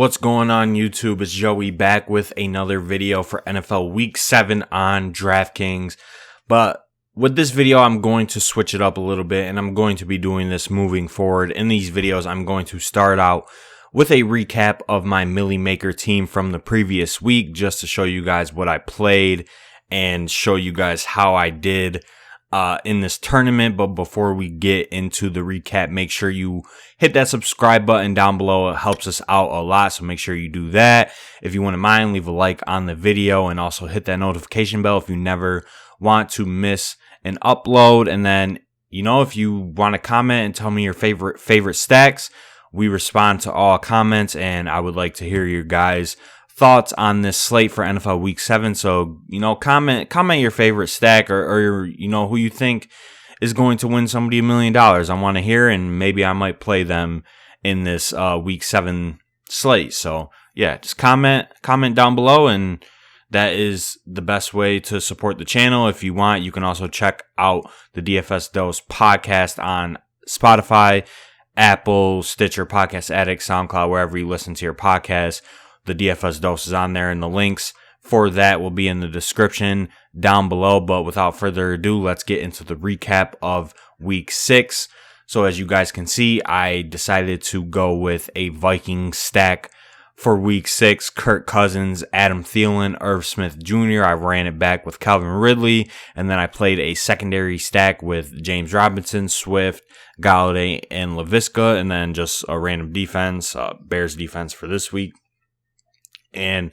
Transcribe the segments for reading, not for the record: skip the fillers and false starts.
What's going on YouTube? It's Joey back with another video for NFL Week 7 on DraftKings. But with this video, I'm going to switch it up a little bit, and I'm going to be doing this moving forward. In these videos, I'm going to start out with a recap of my MILLY Maker team from the previous week, just to show you guys what I played and show you guys how I did in this tournament. But before we get into the recap, make sure you hit that subscribe button down below. It helps us out a lot, so make sure you do that. If you wouldn't mind, leave a like on the video and also hit that notification bell if you never want to miss an upload. And then, if you want to comment and tell me your favorite stacks, we respond to all comments, and I would like to hear your guys' thoughts on this slate for NFL Week 7. So, comment your favorite stack or who you think is going to win somebody $1 million. I want to hear, and maybe I might play them in this Week 7 slate. So, yeah, just comment down below, and that is the best way to support the channel. If you want, you can also check out the DFS Dose podcast on Spotify, Apple, Stitcher, Podcast Addict, SoundCloud, wherever you listen to your podcast. The DFS Dose is on there, and the links for that will be in the description down below. But without further ado, let's get into the recap of Week 6. So as you guys can see, I decided to go with a Viking stack for Week 6. Kirk Cousins, Adam Thielen, Irv Smith Jr. I ran it back with Calvin Ridley, and then I played a secondary stack with James Robinson, Swift, Galladay, and Laviska, and then just a random defense, Bears defense for this week. And,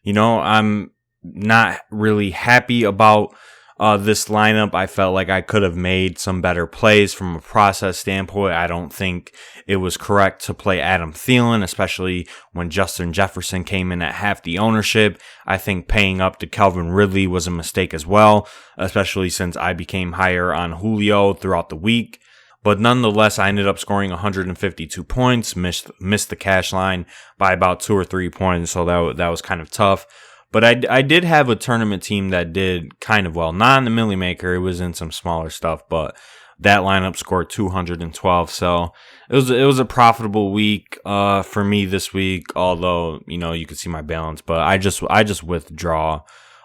I'm not really happy about this lineup. I felt like I could have made some better plays from a process standpoint. I don't think it was correct to play Adam Thielen, especially when Justin Jefferson came in at half the ownership. I think paying up to Calvin Ridley was a mistake as well, especially since I became higher on Julio throughout the week. But nonetheless, I ended up scoring 152 points, missed the cash line by about 2 or 3 points, so that was kind of tough. But I did have a tournament team that did kind of well. Not in the MILLY Maker, it was in some smaller stuff, but that lineup scored 212. So it was a profitable week for me this week, although, you can see my balance. But I just withdraw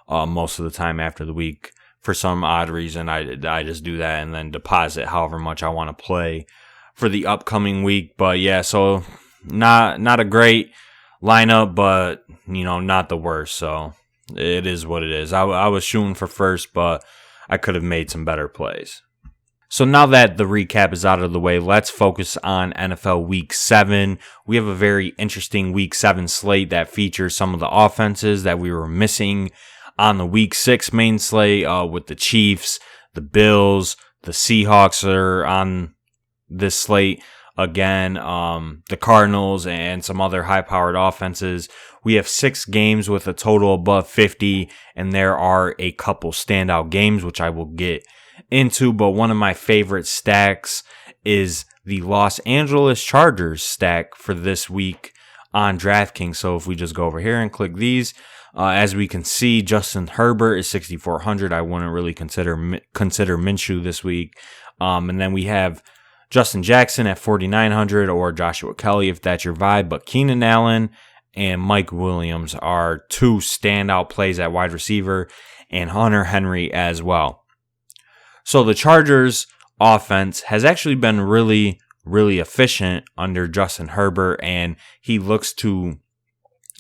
most of the time after the week. For some odd reason, I just do that and then deposit however much I want to play for the upcoming week. But yeah, so not a great lineup, but not the worst. So it is what it is. I was shooting for first, but I could have made some better plays. So now that the recap is out of the way, let's focus on NFL Week 7. We have a very interesting Week 7 slate that features some of the offenses that we were missing on the Week 6 main slate, with the Chiefs, the Bills, the Seahawks are on this slate again, the Cardinals, and some other high-powered offenses. We have 6 games with a total above 50, and there are a couple standout games, which I will get into. But one of my favorite stacks is the Los Angeles Chargers stack for this week on DraftKings. So if we just go over here and click these, as we can see, Justin Herbert is 6,400. I wouldn't really consider Minshew this week. And then we have Justin Jackson at 4,900, or Joshua Kelly if that's your vibe. But Keenan Allen and Mike Williams are 2 standout plays at wide receiver, and Hunter Henry as well. So the Chargers offense has actually been really, really efficient under Justin Herbert, and he looks to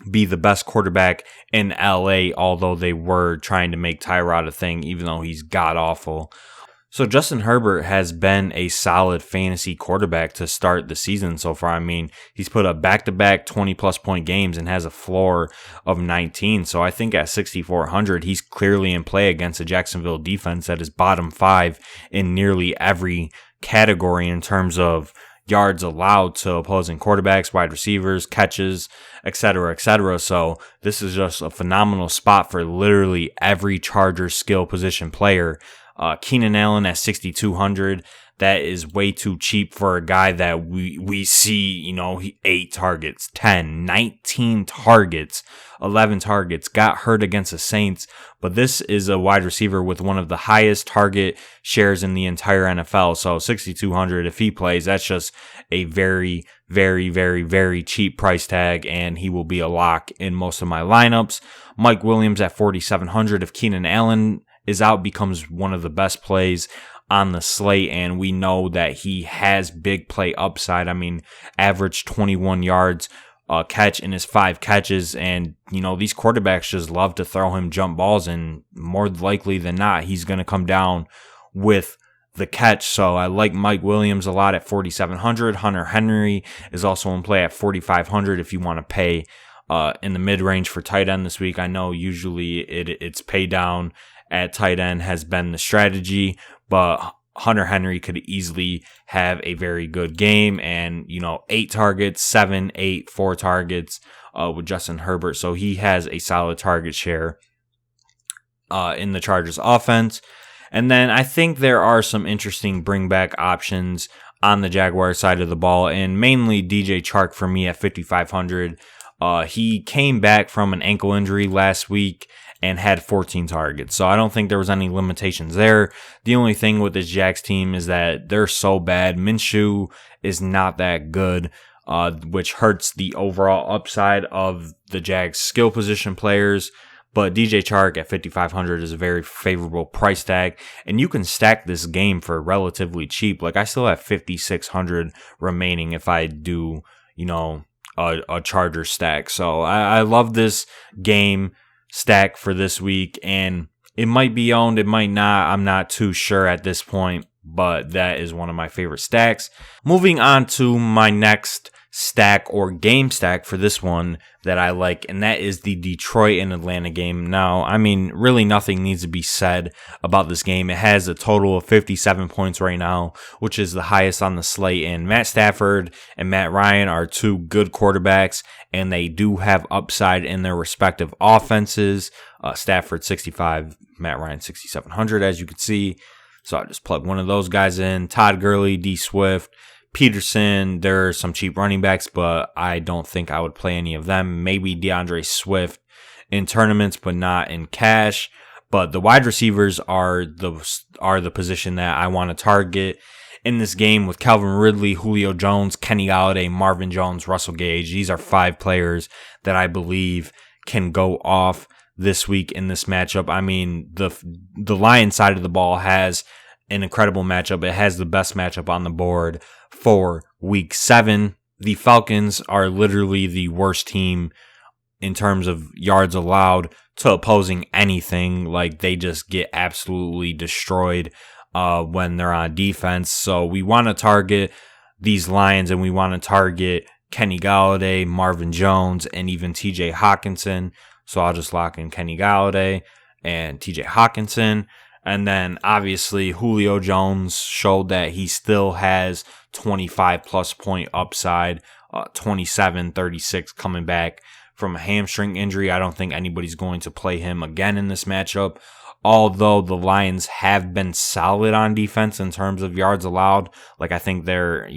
be the best quarterback in LA, although they were trying to make Tyrod a thing, even though he's god-awful. So Justin Herbert has been a solid fantasy quarterback to start the season so far. I mean, he's put up back-to-back 20-plus point games and has a floor of 19. So I think at 6,400, he's clearly in play against a Jacksonville defense that is bottom 5 in nearly every category in terms of yards allowed to opposing quarterbacks, wide receivers, catches, etc., etc. So this is just a phenomenal spot for literally every Chargers skill position player. Keenan Allen at 6,200. that is way too cheap for a guy that we see, 8 targets, 10, 19 targets, 11 targets, got hurt against the Saints. But this is a wide receiver with one of the highest target shares in the entire NFL. So 6,200, if he plays, that's just a very, very, very, very cheap price tag, and he will be a lock in most of my lineups. Mike Williams at 4,700. If Keenan Allen is out, becomes one of the best plays on the slate, and we know that he has big play upside. I mean, average 21 yards catch in his 5 catches, and these quarterbacks just love to throw him jump balls, and more likely than not, he's going to come down with the catch. So I like Mike Williams a lot at 4,700. Hunter Henry is also in play at 4,500 if you want to pay in the mid-range for tight end this week. I know usually it's pay down at tight end has been the strategy, but Hunter Henry could easily have a very good game, and 8 targets, 7, 8, 4 targets with Justin Herbert, so he has a solid target share in the Chargers offense. And then I think there are some interesting bring back options on the Jaguar side of the ball, and mainly DJ Chark for me at 5,500. He came back from an ankle injury last week and had 14 targets. So I don't think there was any limitations there. The only thing with this Jags team is that they're so bad. Minshew is not that good, which hurts the overall upside of the Jags skill position players. But DJ Chark at 5,500 is a very favorable price tag, and you can stack this game for relatively cheap. Like, I still have 5,600 remaining if I do, a Charger stack. So I love this game stack for this week, and it might be owned, it might not. I'm not too sure at this point, but that is one of my favorite stacks. Moving on to my next stack or game stack for this one that I like, and that is the Detroit and Atlanta game. Now, I mean, really nothing needs to be said about this game. It has a total of 57 points right now, which is the highest on the slate, and Matt Stafford and Matt Ryan are two good quarterbacks, and they do have upside in their respective offenses. Stafford 65, Matt Ryan 6,700, as you can see. So I just plug one of those guys in. Todd Gurley, D Swift, Peterson, there are some cheap running backs, but I don't think I would play any of them. Maybe DeAndre Swift in tournaments, but not in cash. But the wide receivers are the position that I want to target in this game with Calvin Ridley, Julio Jones, Kenny Golladay, Marvin Jones, Russell Gage. These are 5 players that I believe can go off this week in this matchup. I mean, the Lions side of the ball has an incredible matchup. It has the best matchup on the board for week 7. The Falcons are literally the worst team in terms of yards allowed to opposing anything. Like, they just get absolutely destroyed when they're on defense. So we want to target these Lions, and we want to target Kenny Golladay, Marvin Jones, and even TJ Hawkinson. So I'll just lock in Kenny Golladay and TJ Hawkinson. And then obviously Julio Jones showed that he still has 25 plus point upside, 27, 36 coming back from a hamstring injury. I don't think anybody's going to play him again in this matchup. Although the Lions have been solid on defense in terms of yards allowed. Like, I think they're,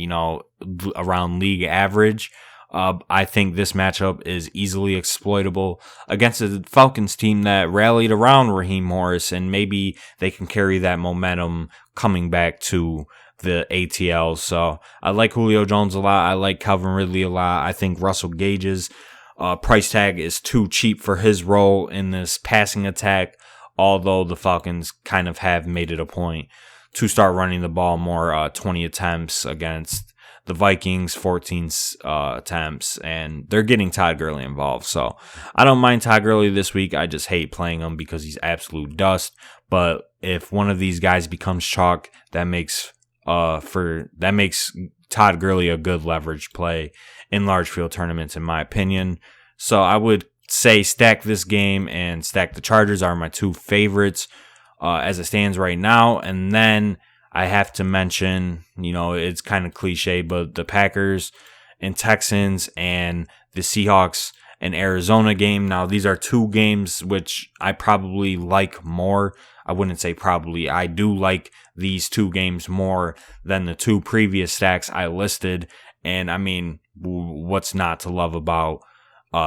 around league average. I think this matchup is easily exploitable against a Falcons team that rallied around Raheem Morris, and maybe they can carry that momentum coming back to the ATL. So I like Julio Jones a lot. I like Calvin Ridley a lot. I think Russell Gage's price tag is too cheap for his role in this passing attack, although the Falcons kind of have made it a point to start running the ball more, 20 attempts against the Vikings, 14 attempts, and they're getting Todd Gurley involved. So I don't mind Todd Gurley this week. I just hate playing him because he's absolute dust. But if one of these guys becomes chalk, that makes Todd Gurley a good leverage play in large field tournaments, in my opinion. So I would say stack this game and stack the Chargers are my 2 favorites as it stands right now. And then I have to mention, it's kind of cliche, but the Packers and Texans and the Seahawks and Arizona game. Now, these are two games which I probably like more. I wouldn't say probably. I do like these two games more than the two previous stacks I listed. And I mean, what's not to love about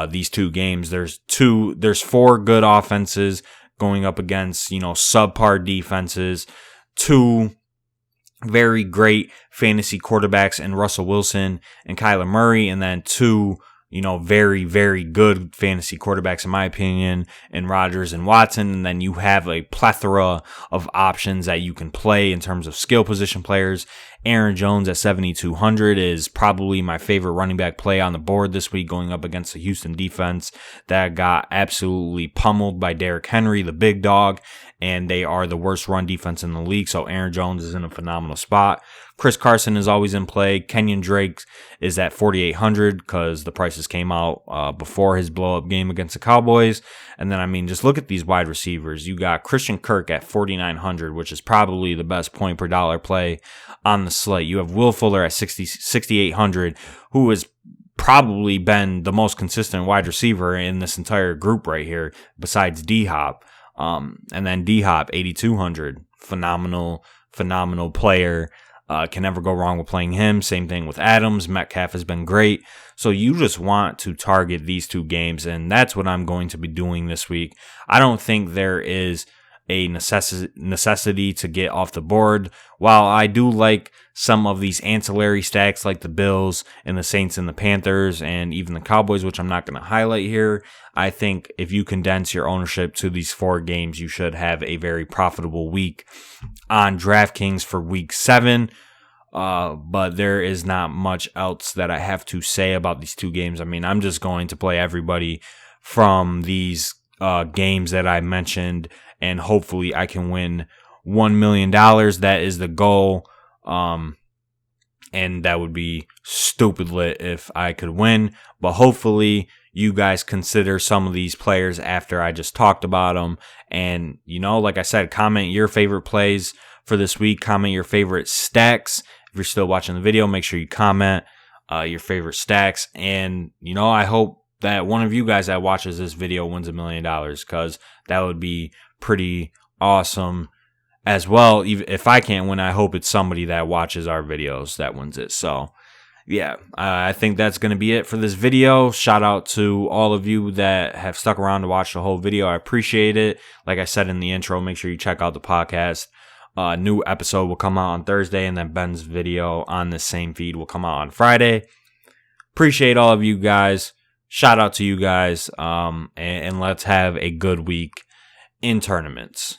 these two games? There's four good offenses going up against, subpar defenses. Two very great fantasy quarterbacks in Russell Wilson and Kyler Murray, and then two, very, very good fantasy quarterbacks, in my opinion, in Rodgers and Watson. And then you have a plethora of options that you can play in terms of skill position players. Aaron Jones at 7,200 is probably my favorite running back play on the board this week, going up against the Houston defense that got absolutely pummeled by Derrick Henry, the big dog, and they are the worst run defense in the league. So Aaron Jones is in a phenomenal spot. Chris Carson is always in play. Kenyon Drake is at 4,800 because the prices came out before his blow-up game against the Cowboys. And then, just look at these wide receivers. You got Christian Kirk at 4,900, which is probably the best point per dollar play on the slate. You have Will Fuller at 6,800, who has probably been the most consistent wide receiver in this entire group right here, besides D-Hop. And then D-Hop, 8,200, phenomenal player. Can never go wrong with playing him. Same thing with Adams. Metcalf has been great. So you just want to target these two games, and that's what I'm going to be doing this week. I don't think there is a necessity to get off the board. While I do like some of these ancillary stacks like the Bills and the Saints and the Panthers and even the Cowboys, which I'm not going to highlight here, I think if you condense your ownership to these four games, you should have a very profitable week on DraftKings for week 7. But there is not much else that I have to say about these two games. I'm just going to play everybody from these games that I mentioned, and hopefully I can win $1 million. That is the goal. And that would be stupid lit if I could win. But hopefully you guys consider some of these players after I just talked about them. And, like I said, comment your favorite plays for this week. Comment your favorite stacks. If you're still watching the video, make sure you comment your favorite stacks. And, I hope that one of you guys that watches this video wins $1 million, because that would be pretty awesome as well. Even if I can't win, I hope it's somebody that watches our videos that wins it. So yeah, I think that's going to be it for this video. Shout out to all of you that have stuck around to watch the whole video. I appreciate it. Like I said in the intro, make sure you check out the podcast. New episode will come out on Thursday, and then Ben's video on the same feed will come out on Friday. Appreciate all of you guys. Shout out to you guys. And let's have a good week in tournaments.